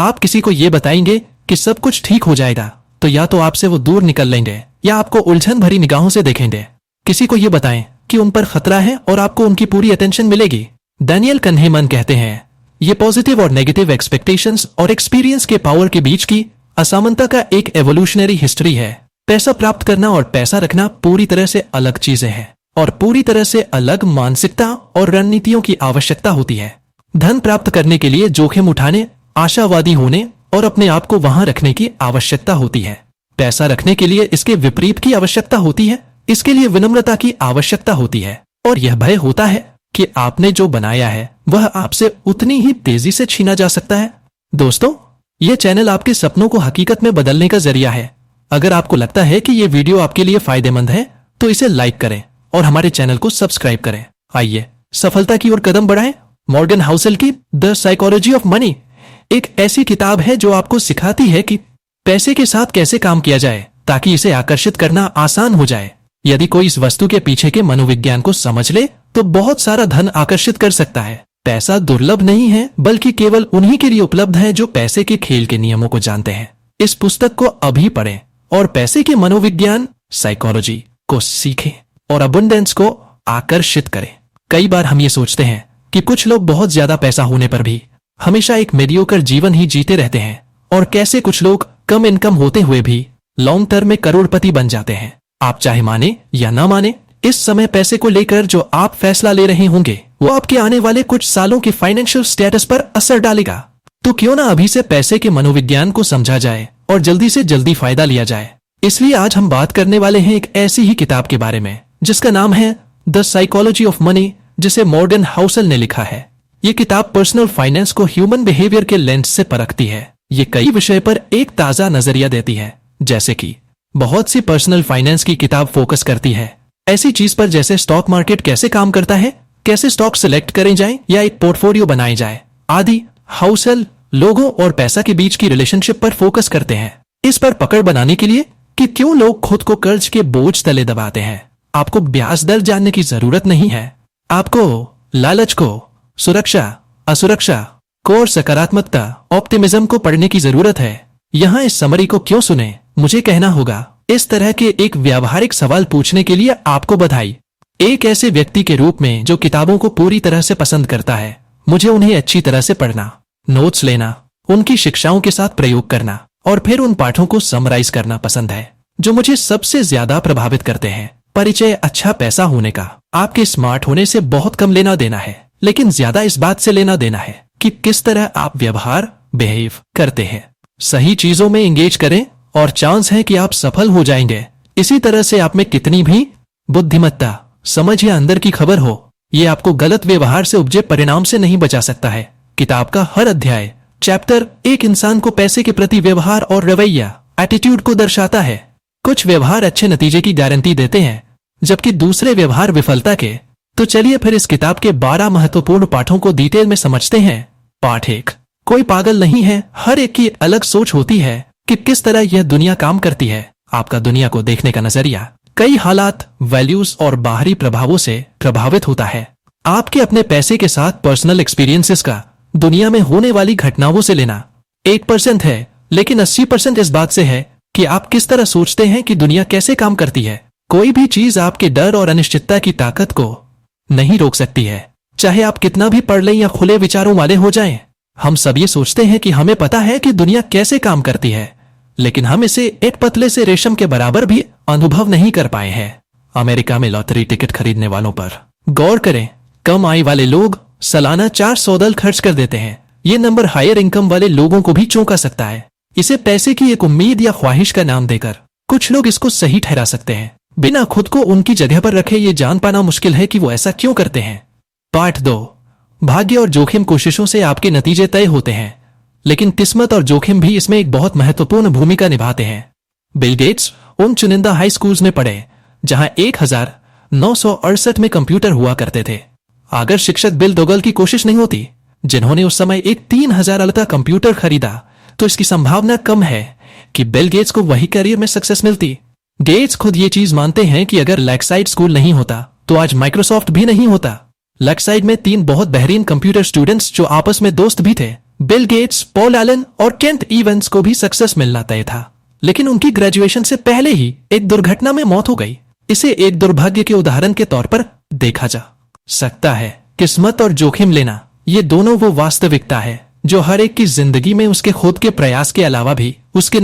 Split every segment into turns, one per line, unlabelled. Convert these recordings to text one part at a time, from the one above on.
आप किसी को ये बताएंगे कि सब कुछ ठीक हो जाएगा, तो या तो आपसे वो दूर निकल लेंगे या आपको उलझन भरी निगाहों से देखेंगे। किसी को ये बताएं कि उन पर खतरा है और आपको उनकी पूरी अटेंशन मिलेगी। डैनियल कन्हेमन कहते हैं, ये पॉजिटिव और नेगेटिव एक्सपेक्टेशंस और एक्सपीरियंस के पावर के बीच की असमानता का एक एवोल्यूशनरी हिस्ट्री है। पैसा प्राप्त करना और पैसा रखना पूरी तरह से अलग चीजें हैं और पूरी तरह से अलग मानसिकता और रणनीतियों की आवश्यकता होती है। धन प्राप्त करने के लिए जोखिम उठाने, आशावादी होने और अपने आप को वहां रखने की आवश्यकता होती है। पैसा रखने के लिए इसके विपरीत की आवश्यकता होती है। इसके लिए विनम्रता की आवश्यकता होती है और यह भय होता है कि आपने जो बनाया है वह आपसे उतनी ही तेजी से छीना जा सकता है। दोस्तों, यह चैनल आपके सपनों को हकीकत में बदलने का जरिया है। अगर आपको लगता है कि यह वीडियो आपके लिए फायदेमंद है तो इसे लाइक करें और हमारे चैनल को सब्सक्राइब करें। आइए सफलता की ओर कदम बढ़ाएं। मॉर्गन हाउसेल की द साइकोलॉजी ऑफ मनी एक ऐसी किताब है जो आपको सिखाती है कि पैसे के साथ कैसे काम किया जाए ताकि इसे आकर्षित करना आसान हो जाए। यदि कोई इस वस्तु के पीछे के मनोविज्ञान को समझ ले तो बहुत सारा धन आकर्षित कर सकता है। पैसा दुर्लभ नहीं है, बल्कि केवल उन्हीं के लिए उपलब्ध है जो पैसे के खेल के नियमों को जानते हैं। इस पुस्तक को अभी पढ़ें और पैसे के मनोविज्ञान साइकोलॉजी को सीखें और अबंडेंस को आकर्षित करें। कई बार हम ये सोचते हैं कि कुछ लोग बहुत ज्यादा पैसा होने पर भी हमेशा एक मीडियोकर जीवन ही जीते रहते हैं और कैसे कुछ लोग कम इनकम होते हुए भी लॉन्ग टर्म में करोड़पति बन जाते हैं। आप चाहे माने या ना माने, इस समय पैसे को लेकर जो आप फैसला ले रहे होंगे वो आपके आने वाले कुछ सालों के फाइनेंशियल स्टेटस पर असर डालेगा। तो क्यों ना अभी से पैसे के मनोविज्ञान को समझा जाए और जल्दी से जल्दी फायदा लिया जाए। इसलिए आज हम बात करने वाले हैं एक ऐसी ही किताब के बारे में जिसका नाम है द साइकोलॉजी ऑफ मनी, जिसे मॉर्गन हाउसेल ने लिखा है। ये किताब पर्सनल फाइनेंस को ह्यूमन बिहेवियर के लेंस से परखती है। ये कई विषय पर एक ताजा नजरिया देती है, जैसे कि बहुत सी पर्सनल फाइनेंस की किताब फोकस करती है ऐसी चीज पर जैसे स्टॉक मार्केट कैसे काम करता है, कैसे स्टॉक सिलेक्ट करें जाए या एक पोर्टफोलियो बनाए जाए आदि। हाउसेल लोगों और पैसा के बीच की रिलेशनशिप पर फोकस करते हैं, इस पर पकड़ बनाने के लिए कि क्यों लोग खुद को कर्ज के बोझ तले दबाते हैं। आपको ब्याज दर जानने की जरूरत नहीं है। आपको लालच को, सुरक्षा, असुरक्षा को और सकारात्मकता, ऑप्टिमिज्म को पढ़ने की जरूरत है। यहाँ इस समरी को क्यों सुने, मुझे कहना होगा। इस तरह के एक व्यावहारिक सवाल पूछने के लिए आपको बधाई। एक ऐसे व्यक्ति के रूप में जो किताबों को पूरी तरह से पसंद करता है, मुझे उन्हें अच्छी तरह से पढ़ना, नोट्स लेना, उनकी शिक्षाओं के साथ प्रयोग करना और फिर उन पाठों को समराइज करना पसंद है जो मुझे सबसे ज्यादा प्रभावित करते हैं। परिचय अच्छा पैसा होने का आपके स्मार्ट होने से बहुत कम लेना देना है, लेकिन ज्यादा इस बात से लेना देना है कि किस तरह आप व्यवहार बिहेव करते हैं। सही चीजों में एंगेज करें और चांस है कि आप सफल हो जाएंगे। इसी तरह से आप में कितनी भी बुद्धिमत्ता, समझ या अंदर की खबर हो, ये आपको गलत व्यवहार से उपजे परिणाम से नहीं बचा सकता है। किताब का हर अध्याय, चैप्टर एक इंसान को पैसे के प्रति व्यवहार और रवैया, एटीट्यूड को दर्शाता है। कुछ व्यवहार अच्छे नतीजे की गारंटी देते हैं जबकि दूसरे व्यवहार विफलता के। तो चलिए फिर इस किताब के 12 महत्वपूर्ण पाठों को डिटेल में समझते हैं। पाठ 1, कोई पागल नहीं है, हर एक की अलग सोच होती है कि किस तरह यह दुनिया काम करती है। आपका दुनिया को देखने का नजरिया कई हालात, वैल्यूज और बाहरी प्रभावों से प्रभावित होता है। आपके अपने पैसे के साथ पर्सनल एक्सपीरियंसेस का दुनिया में होने वाली घटनाओं से लेना 1% है, लेकिन 80% इस बात से है कि आप किस तरह सोचते हैं कि दुनिया कैसे काम करती है। कोई भी चीज आपके डर और अनिश्चितता की ताकत को नहीं रोक सकती है, चाहे आप कितना भी पढ़ लें या खुले विचारों वाले हो जाएं। हम सब ये सोचते हैं कि हमें पता है कि दुनिया कैसे काम करती है, लेकिन हम इसे एक पतले से रेशम के बराबर भी अनुभव नहीं कर पाए हैं। अमेरिका में लॉटरी टिकट खरीदने वालों पर गौर करें। कम आय वाले लोग सालाना $400 खर्च कर देते हैं। ये नंबर हायर इनकम वाले लोगों को भी चौंका सकता है। इसे पैसे की एक उम्मीद या ख्वाहिश का नाम देकर कुछ लोग इसको सही ठहरा सकते हैं। बिना खुद को उनकी जगह पर रखे ये जान पाना मुश्किल है कि वो ऐसा क्यों करते हैं। पाठ 2, भाग्य और जोखिम कोशिशों से आपके नतीजे तय होते हैं, लेकिन किस्मत और जोखिम भी इसमें एक बहुत महत्वपूर्ण भूमिका निभाते हैं। बिल गेट्स उन चुनिंदा हाई स्कूल्स में पढ़े जहां 1968 में कंप्यूटर हुआ करते थे। अगर शिक्षक बिल दोगल की कोशिश नहीं होती, जिन्होंने उस समय एक 3000 का कंप्यूटर खरीदा, तो इसकी संभावना कम है कि बिल गेट्स को वही करियर में सक्सेस मिलती। गेट्स खुद ये चीज मानते हैं कि अगर लेक्साइड स्कूल नहीं होता तो आज माइक्रोसॉफ्ट भी नहीं होता। लेक्साइड में 3 बहुत बेहतरीन कंप्यूटर स्टूडेंट्स जो आपस में दोस्त भी थे, बिल गेट्स, पॉल एलन और केंट इवेंस को भी सक्सेस मिलना तय था, लेकिन उनकी ग्रेजुएशन से पहले ही एक दुर्घटना में मौत हो गई। इसे एक दुर्भाग्य के उदाहरण के तौर पर देखा जा सकता है। किस्मत और जोखिम लेना, ये दोनों वो वास्तविकता है जो हर एक की जिंदगी में उसके खुद के प्रयास के अलावा भी उसके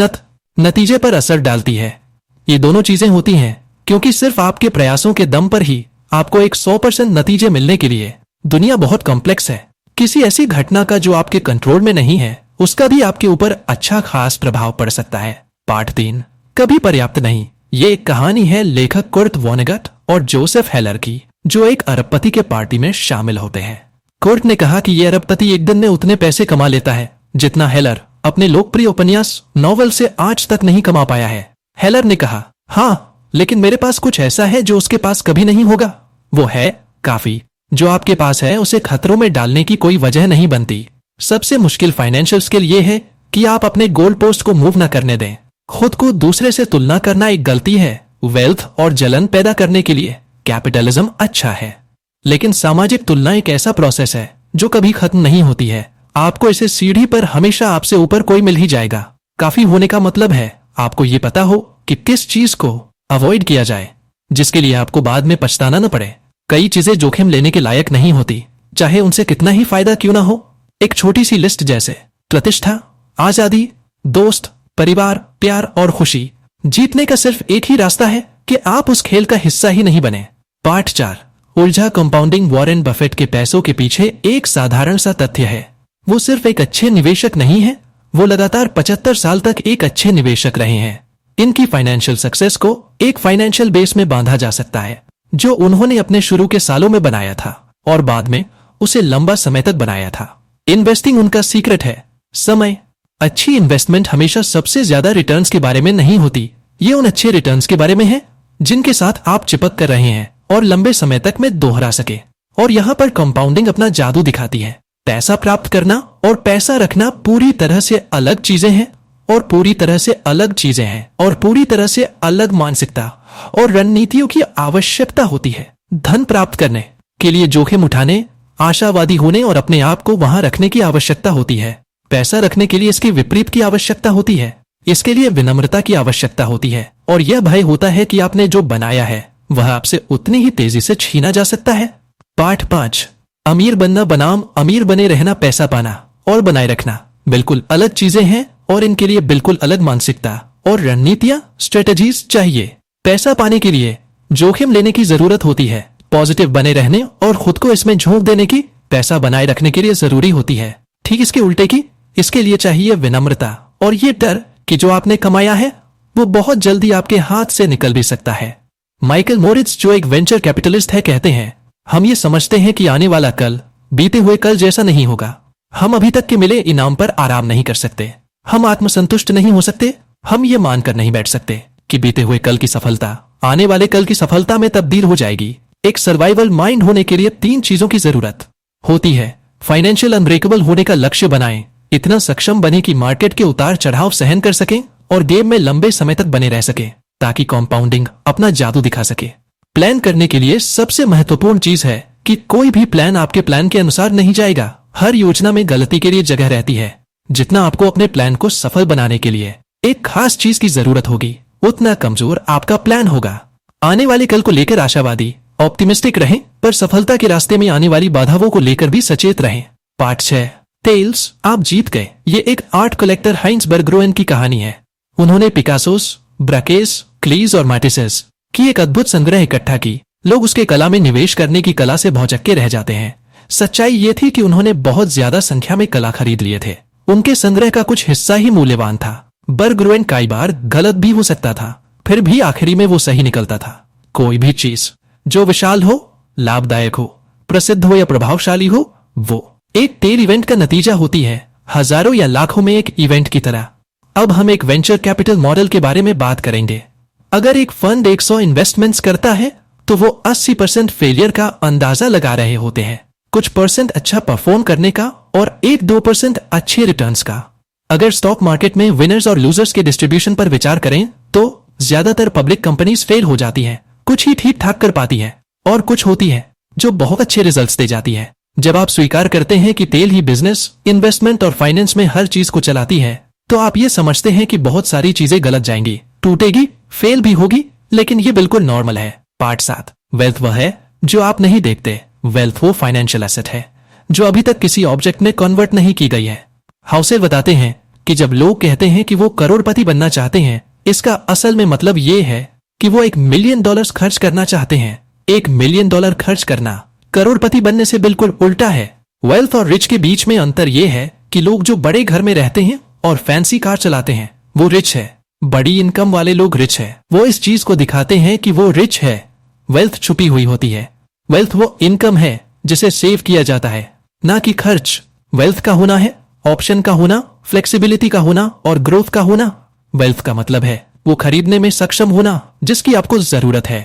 नतीजे पर असर डालती है। ये दोनों चीजें होती हैं क्योंकि सिर्फ आपके प्रयासों के दम पर ही आपको एक 100% नतीजे मिलने के लिए। दुनिया बहुत कॉम्प्लेक्स है। किसी ऐसी घटना का जो आपके कंट्रोल में नहीं है, उसका भी आपके ऊपर अच्छा खास प्रभाव पड़ सकता है। पार्ट 3, कभी पर्याप्त नहीं। ये एक कहानी है लेखक कुर्ट वोनेगट और जोसेफ हेलर की, जो एक अरबपति के पार्टी में शामिल होते हैं। कुर्ट ने कहा कि यह अरबपति एक दिन में उतने पैसे कमा लेता है जितना हेलर अपने लोकप्रिय उपन्यास नॉवल से आज तक नहीं कमा पाया है। हेलर ने कहा, हाँ, लेकिन मेरे पास कुछ ऐसा है जो उसके पास कभी नहीं होगा। वो है काफी। जो आपके पास है उसे खतरों में डालने की कोई वजह नहीं बनती। सबसे मुश्किल फाइनेंशियल स्किल ये है कि आप अपने गोल पोस्ट को मूव न करने दें। खुद को दूसरे से तुलना करना एक गलती है। वेल्थ और जलन पैदा करने के लिए कैपिटलिज्म अच्छा है, लेकिन सामाजिक तुलना एक ऐसा प्रोसेस है जो कभी खत्म नहीं होती है। आपको इसे सीढ़ी पर हमेशा आपसे ऊपर कोई मिल ही जाएगा। काफी होने का मतलब है आपको ये पता हो कि किस चीज को अवॉइड किया जाए, जिसके लिए आपको बाद में पछताना न पड़े। कई चीजें जोखिम लेने के लायक नहीं होती, चाहे उनसे कितना ही फायदा क्यों ना हो। एक छोटी सी लिस्ट जैसे प्रतिष्ठा, आजादी, दोस्त, परिवार, प्यार और खुशी। जीतने का सिर्फ एक ही रास्ता है कि आप उस खेल का हिस्सा ही नहीं बने। पार्ट 4, उलझा कंपाउंडिंग। वॉरेन बफेट के पैसों के पीछे एक साधारण सा तथ्य है। वो सिर्फ एक अच्छे निवेशक नहीं है, वो लगातार 75 साल तक एक अच्छे निवेशक रहे हैं। इनकी फाइनेंशियल सक्सेस को एक फाइनेंशियल बेस में बांधा जा सकता है जो उन्होंने अपने शुरू के सालों में बनाया था और बाद में उसे लंबा समय तक बनाया था। इन्वेस्टिंग उनका सीक्रेट है। समय। अच्छी इन्वेस्टमेंट हमेशा सबसे ज्यादा रिटर्न्स के बारे में नहीं होती। ये उन अच्छे रिटर्न्स के बारे में है जिनके साथ आप चिपक कर रहे हैं और लंबे समय तक में दोहरा सके। और यहाँ पर कंपाउंडिंग अपना जादू दिखाती है। पैसा प्राप्त करना और पैसा रखना पूरी तरह से अलग चीजें हैं, और पूरी तरह से अलग चीजें हैं, और पूरी तरह से अलग मानसिकता और रणनीतियों की आवश्यकता होती है। धन प्राप्त करने के लिए जोखिम उठाने, आशावादी होने और अपने आप को वहां रखने की आवश्यकता होती है। पैसा रखने के लिए इसके विपरीत की आवश्यकता होती है। इसके लिए विनम्रता की आवश्यकता होती है और यह भय होता है कि आपने जो बनाया है वह आपसे उतनी ही तेजी से छीना जा सकता है। पार्ट 5, अमीर बनना बनाम अमीर बने रहना। पैसा पाना और बनाए रखना बिल्कुल अलग चीजें हैं और इनके लिए बिल्कुल अलग मानसिकता और रणनीतियां, स्ट्रेटजीज चाहिए। पैसा पाने के लिए जोखिम लेने की जरूरत होती है, पॉजिटिव बने रहने और खुद को इसमें झोंक देने की पैसा बनाए रखने के लिए जरूरी होती है। ठीक इसके उल्टे की, इसके लिए चाहिए विनम्रता और ये डर कि जो आपने कमाया है वो बहुत जल्दी आपके हाथ से निकल भी सकता है। माइकल मोरिट्ज, जो एक वेंचर कैपिटलिस्ट है, कहते हैं, हम ये समझते हैं कि आने वाला कल बीते हुए कल जैसा नहीं होगा। हम अभी तक के मिले इनाम पर आराम नहीं कर सकते। हम आत्मसंतुष्ट नहीं हो सकते। हम ये मानकर नहीं बैठ सकते कि बीते हुए कल की सफलता आने वाले कल की सफलता में तब्दील हो जाएगी। एक सर्वाइवल माइंड होने के लिए 3 चीजों की जरूरत होती है। फाइनेंशियल अनब्रेकेबल होने का लक्ष्य बनाएं, इतना सक्षम बने कि मार्केट के उतार चढ़ाव सहन कर सकें और गेम में लंबे समय तक बने रह सके ताकि कंपाउंडिंग अपना जादू दिखा सके। प्लान करने के लिए सबसे महत्वपूर्ण चीज है कि कोई भी प्लान आपके प्लान के अनुसार नहीं जाएगा। हर योजना में गलती के लिए जगह रहती है। जितना आपको अपने प्लान को सफल बनाने के लिए एक खास चीज की जरूरत होगी, उतना कमजोर आपका प्लान होगा। आने वाले कल को लेकर आशावादी, ऑप्टिमिस्टिक रहें, पर सफलता के रास्ते में आने वाली बाधाओं को लेकर भी सचेत रहें। पार्ट 6, टेल्स, आप जीत गए। ये एक आर्ट कलेक्टर हाइंस बर्गरोन की कहानी है। उन्होंने पिकासोस, ब्राकेस, क्लीज और मैटिसेस की एक अद्भुत संग्रह इकट्ठा की। लोग उसके कला में निवेश करने की कला से भौचक्के रह जाते हैं। सच्चाई ये थी कि उन्होंने बहुत ज्यादा संख्या में कला खरीद लिए थे। उनके संग्रह का कुछ हिस्सा ही मूल्यवान था। बर्गरोन कई बार गलत भी हो सकता था, फिर भी आखिरी में वो सही निकलता था। कोई भी चीज जो विशाल हो, लाभदायक हो, प्रसिद्ध हो या प्रभावशाली हो, वो एक टेल इवेंट का नतीजा होती है, हजारों या लाखों में एक इवेंट की तरह। अब हम एक वेंचर कैपिटल मॉडल के बारे में बात करेंगे। अगर एक फंड 100 इन्वेस्टमेंट्स करता है तो वो 80% फेलियर का अंदाजा लगा रहे होते हैं, कुछ परसेंट अच्छा परफॉर्म करने का और 1-2% अच्छे रिटर्न्स का। अगर स्टॉक मार्केट में विनर्स और लूजर्स के डिस्ट्रीब्यूशन पर विचार करें तो ज्यादातर पब्लिक कंपनीज फेल हो जाती हैं, कुछ ही ठीक ठाक कर पाती हैं और कुछ होती हैं जो बहुत अच्छे रिजल्ट्स दे जाती हैं। जब आप स्वीकार करते हैं कि तेल ही बिजनेस, इन्वेस्टमेंट और फाइनेंस में हर चीज को चलाती है, तो आप ये समझते हैं कि बहुत सारी चीजें गलत जाएंगी, टूटेगी, फेल भी होगी, लेकिन ये बिल्कुल नॉर्मल है। पार्ट 7, वेल्थ वह है जो आप नहीं देखते। वेल्थ वो फाइनेंशियल एसेट है जो अभी तक किसी ऑब्जेक्ट में कन्वर्ट नहीं की गई है। हाउसे बताते हैं कि जब लोग कहते हैं कि वो करोड़पति बनना चाहते हैं, इसका असल में मतलब ये है कि वो $1 मिलियन खर्च करना चाहते हैं। $1 मिलियन खर्च करना करोड़पति बनने से बिल्कुल उल्टा है। वेल्थ और रिच के बीच में अंतर ये है कि लोग जो बड़े घर में रहते हैं और फैंसी कार चलाते हैं वो रिच है। बड़ी इनकम वाले लोग रिच है, वो इस चीज को दिखाते हैं कि वो रिच है। वेल्थ छुपी हुई होती है। वेल्थ वो इनकम है जिसे सेव किया जाता है, ना कि खर्च। वेल्थ का होना है ऑप्शन का होना, फ्लेक्सिबिलिटी का होना और ग्रोथ का होना। वेल्थ का मतलब है वो खरीदने में सक्षम होना जिसकी आपको जरूरत है।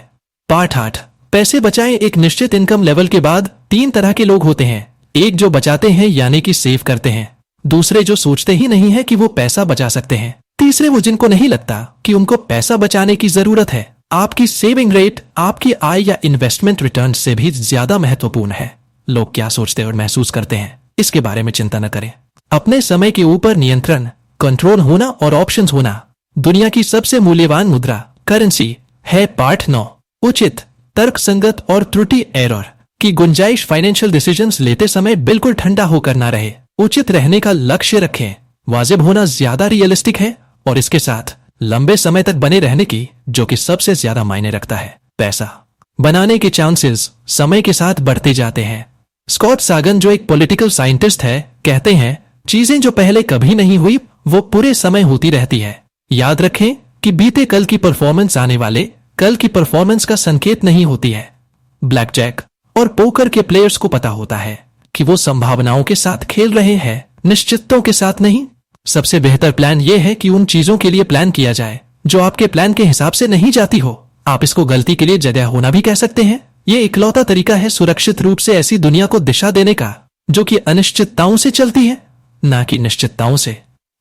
पार्ट 8, पैसे बचाएं। एक निश्चित इनकम लेवल के बाद 3 तरह के लोग होते हैं। एक जो बचाते हैं यानी कि सेव करते हैं, दूसरे जो सोचते ही नहीं है कि वो पैसा बचा सकते हैं, तीसरे वो जिनको नहीं लगता कि उनको पैसा बचाने की जरूरत है। आपकी सेविंग रेट आपकी आय या इन्वेस्टमेंट रिटर्न से भी ज्यादा महत्वपूर्ण है। लोग क्या सोचते और महसूस करते हैं इसके बारे में चिंता न करें। अपने समय के ऊपर नियंत्रण, कंट्रोल होना और ऑप्शंस होना दुनिया की सबसे मूल्यवान मुद्रा, करेंसी है। पार्ट 9, उचित, तर्कसंगत और त्रुटि एरर की गुंजाइश। फाइनेंशियल डिसीजंस लेते समय बिल्कुल ठंडा होकर ना रहे। उचित रहने का लक्ष्य रखें। वाजिब होना ज्यादा रियलिस्टिक है और इसके साथ लंबे समय तक बने रहने की जो कि सबसे ज्यादा मायने रखता है। पैसा बनाने के चांसेस समय के साथ बढ़ते जाते हैं। स्कॉट सागन जो एक पॉलिटिकल साइंटिस्ट है कहते हैं, चीजें जो पहले कभी नहीं हुई वो पूरे समय होती रहती है। याद रखें कि बीते कल की परफॉर्मेंस आने वाले कल की परफॉर्मेंस का संकेत नहीं होती है। ब्लैक जैक और पोकर के प्लेयर्स को पता होता है कि वो संभावनाओं के साथ खेल रहे हैं, निश्चितों के साथ नहीं। सबसे बेहतर प्लान ये है कि उन चीजों के लिए प्लान किया जाए जो आपके प्लान के हिसाब से नहीं जाती हो। आप इसको गलती के लिए जगह होना भी कह सकते हैं। ये इकलौता तरीका है सुरक्षित रूप से ऐसी दुनिया को दिशा देने का जो कि अनिश्चितताओं से चलती है, ना कि निश्चितताओं से।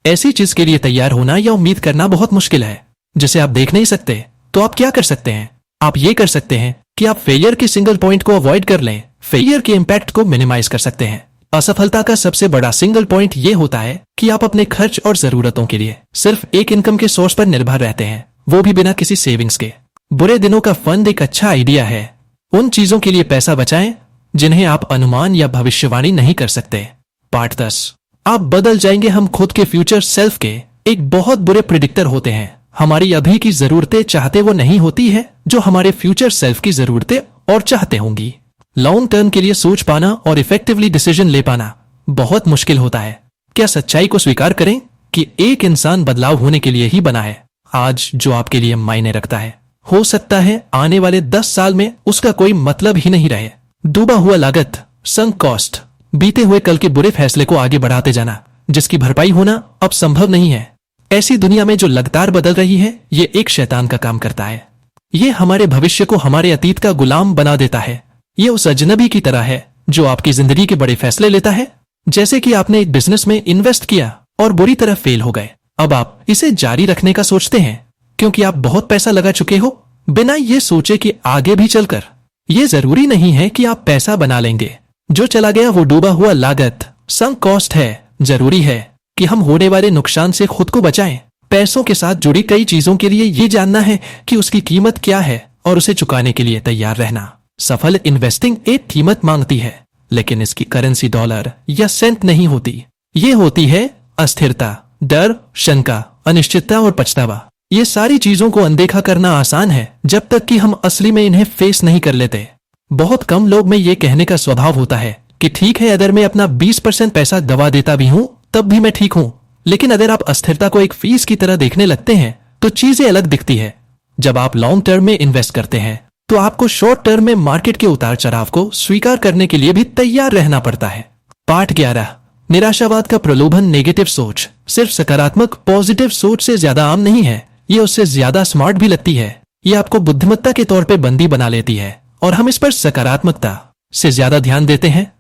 ऐसी चीज के लिए तैयार होना या उम्मीद करना बहुत मुश्किल है जिसे आप देख नहीं सकते। तो आप क्या कर सकते हैं? आप ये कर सकते हैं कि आप फेलियर के सिंगल पॉइंट को अवॉइड कर लें, फेलियर के इम्पैक्ट को मिनिमाइज कर सकते हैं। असफलता का सबसे बड़ा सिंगल पॉइंट ये होता है कि आप अपने खर्च और जरूरतों के लिए सिर्फ एक इनकम के सोर्स पर निर्भर रहते हैं, वो भी बिना किसी सेविंग्स के। बुरे दिनों का फंड एक अच्छा आइडिया है। उन चीजों के लिए पैसा बचाएं जिन्हें आप अनुमान या भविष्यवाणी नहीं कर सकते। पार्ट 10, आप बदल जाएंगे। हम खुद के फ्यूचर सेल्फ के एक बहुत बुरे प्रिडिक्टर होते हैं। हमारी अभी की जरूरतें चाहते वो नहीं होती है जो हमारे फ्यूचर सेल्फ की जरूरतें और चाहते होंगी। लॉन्ग टर्म के लिए सोच पाना और इफेक्टिवली डिसीजन ले पाना बहुत मुश्किल होता है। क्या सच्चाई को स्वीकार करें कि एक इंसान बदलाव होने के लिए ही बना है। आज जो आपके लिए मायने रखता है हो सकता है आने वाले 10 साल में उसका कोई मतलब ही नहीं रहे। डूबा हुआ लागत, संक कॉस्ट, बीते हुए कल के बुरे फैसले को आगे बढ़ाते जाना जिसकी भरपाई होना अब संभव नहीं है। ऐसी दुनिया में जो लगातार बदल रही है, ये एक शैतान का काम करता है। ये हमारे भविष्य को हमारे अतीत का गुलाम बना देता है। ये उस अजनबी की तरह है जो आपकी जिंदगी के बड़े फैसले लेता है। जैसे कि आपने एक बिजनेस में इन्वेस्ट किया और बुरी तरह फेल हो गए। अब आप इसे जारी रखने का सोचते हैं क्योंकि आप बहुत पैसा लगा चुके हो बिना ये सोचे कि आगे भी चलकर। ये जरूरी नहीं है कि आप पैसा बना लेंगे। जो चला गया वो डूबा हुआ लागत, संक कॉस्ट है। जरूरी है कि हम होने वाले नुकसान से खुद को बचाएं। पैसों के साथ जुड़ी कई चीजों के लिए ये जानना है कि उसकी कीमत क्या है और उसे चुकाने के लिए तैयार रहना। सफल इन्वेस्टिंग एक कीमत मांगती है, लेकिन इसकी करेंसी डॉलर या सेंट नहीं होती। ये होती है अस्थिरता, डर, शंका, अनिश्चितता और पछतावा। ये सारी चीजों को अनदेखा करना आसान है जब तक कि हम असली में इन्हें फेस नहीं कर लेते। बहुत कम लोग में ये कहने का स्वभाव होता है कि ठीक है, अगर मैं अपना 20% पैसा दबा देता भी हूं तब भी मैं ठीक हूं। लेकिन अगर आप अस्थिरता को एक फीस की तरह देखने लगते हैं तो चीजें अलग दिखती है। जब आप लॉन्ग टर्म में इन्वेस्ट करते हैं तो आपको शॉर्ट टर्म में मार्केट के उतार चढ़ाव को स्वीकार करने के लिए भी तैयार रहना पड़ता है। पार्ट 11, निराशावाद का प्रलोभन। नेगेटिव सोच सिर्फ सकारात्मक पॉजिटिव सोच से ज्यादा आम नहीं है, ये उससे ज्यादा स्मार्ट भी लगती है। ये आपको बुद्धिमत्ता के तौर पे बंदी बना लेती है और हम इस पर सकारात्मकता से ज्यादा ध्यान देते हैं।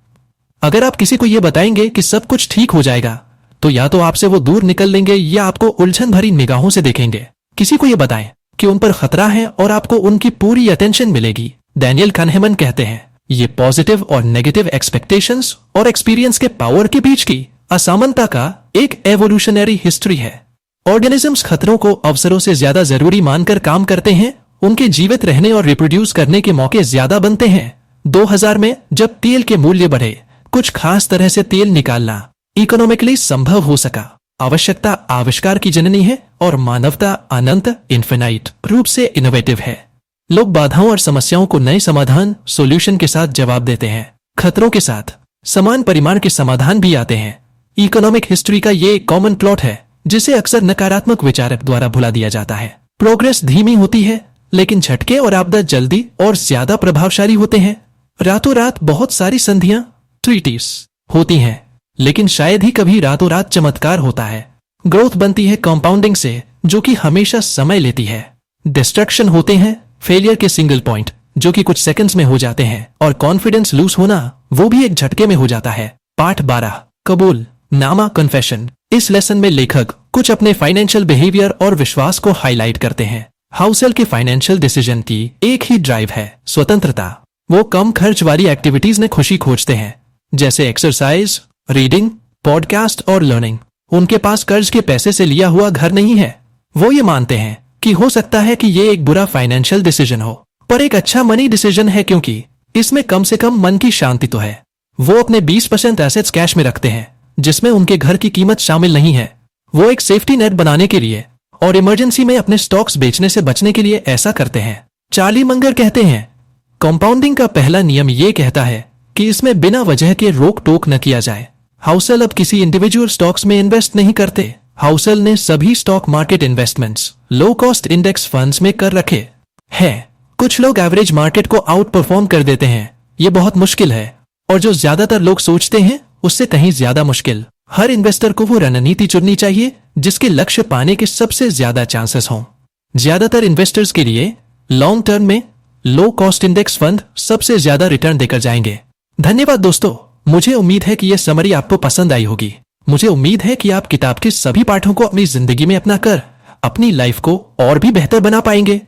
अगर आप किसी को ये बताएंगे कि सब कुछ ठीक हो जाएगा तो या तो आपसे वो दूर निकल लेंगे या आपको उलझन भरी निगाहों से देखेंगे। किसी को ये बताएं कि उन पर खतरा है और आपको उनकी पूरी अटेंशन मिलेगी। डैनियल kahneman कहते हैं, ये पॉजिटिव और नेगेटिव एक्सपेक्टेशंस और एक्सपीरियंस के पावर के बीच की असमानता का एक एवोल्यूशनरी हिस्ट्री है। ऑर्गेनिजम्स खतरों को अवसरों से ज्यादा जरूरी मानकर काम करते हैं। उनके जीवित रहने और रिप्रोड्यूस करने के मौके ज्यादा बनते हैं। 2000 में जब तेल के मूल्य बढ़े, कुछ खास तरह से तेल निकालना इकोनॉमिकली संभव हो सका। आवश्यकता आविष्कार की जननी है और मानवता अनंत इन्फिनाइट रूप से इनोवेटिव है। लोग बाधाओं और समस्याओं को नए समाधान सॉल्यूशन के साथ जवाब देते हैं। खतरों के साथ समान परिमाण के समाधान भी आते हैं। इकोनॉमिक हिस्ट्री का ये कॉमन प्लॉट है जिसे अक्सर नकारात्मक विचारक द्वारा भुला दिया जाता है। प्रोग्रेस धीमी होती है, लेकिन झटके और आपदा जल्दी और ज्यादा प्रभावशाली होते हैं। रातों रात बहुत सारी संधियां ट्रीटीज होती हैं, लेकिन शायद ही कभी रातों रात चमत्कार होता है। ग्रोथ बनती है कंपाउंडिंग से, जो कि हमेशा समय लेती है। डिस्ट्रक्शन होते हैं फेलियर के सिंगल पॉइंट, जो कि कुछ सेकंड्स में हो जाते हैं, और कॉन्फिडेंस लूज होना वो भी एक झटके में हो जाता है। पाठ 12 कबूल नामा कन्फेशन। इस लेसन में लेखक कुछ अपने फाइनेंशियल बिहेवियर और विश्वास को हाईलाइट करते हैं। हाउसेल के फाइनेंशियल डिसीजन की एक ही ड्राइव है, स्वतंत्रता। वो कम खर्च वाली एक्टिविटीज में खुशी खोजते हैं, जैसे एक्सरसाइज, रीडिंग, पॉडकास्ट और लर्निंग। उनके पास कर्ज के पैसे से लिया हुआ घर नहीं है। वो ये मानते हैं कि हो सकता है कि ये एक बुरा फाइनेंशियल डिसीजन हो, पर एक अच्छा मनी डिसीजन है, क्योंकि इसमें कम से कम मन की शांति तो है। वो अपने 20% एसेट्स कैश में रखते हैं, जिसमें उनके घर की कीमत शामिल नहीं है। वो एक सेफ्टी नेट बनाने के लिए और इमरजेंसी में अपने स्टॉक्स बेचने से बचने के लिए ऐसा करते हैं। चार्ली मंगर कहते हैं, कंपाउंडिंग का पहला नियम ये कहता है कि इसमें बिना वजह के रोक टोक न किया जाए। हाउसेल अब किसी इंडिविजुअल स्टॉक्स में इन्वेस्ट नहीं करते। हाउसेल ने सभी stock market investments low cost index funds में कर रखे हैं। कुछ लोग एवरेज मार्केट को आउट परफॉर्म कर देते हैं। ये बहुत मुश्किल है, और जो ज्यादातर लोग सोचते हैं उससे कहीं ज्यादा मुश्किल। हर इन्वेस्टर को वो रणनीति चुननी चाहिए जिसके लक्ष्य पाने के सबसे ज्यादा चांसेस हों। ज्यादातर इन्वेस्टर्स के लिए लॉन्ग टर्म में लो कॉस्ट इंडेक्स फंड सबसे ज्यादा रिटर्न देकर जाएंगे। धन्यवाद दोस्तों, मुझे उम्मीद है कि यह समरी आपको पसंद आई होगी। मुझे उम्मीद है कि आप किताब के सभी पाठों को अपनी जिंदगी में अपनाकर अपनी लाइफ को और भी बेहतर बना पाएंगे।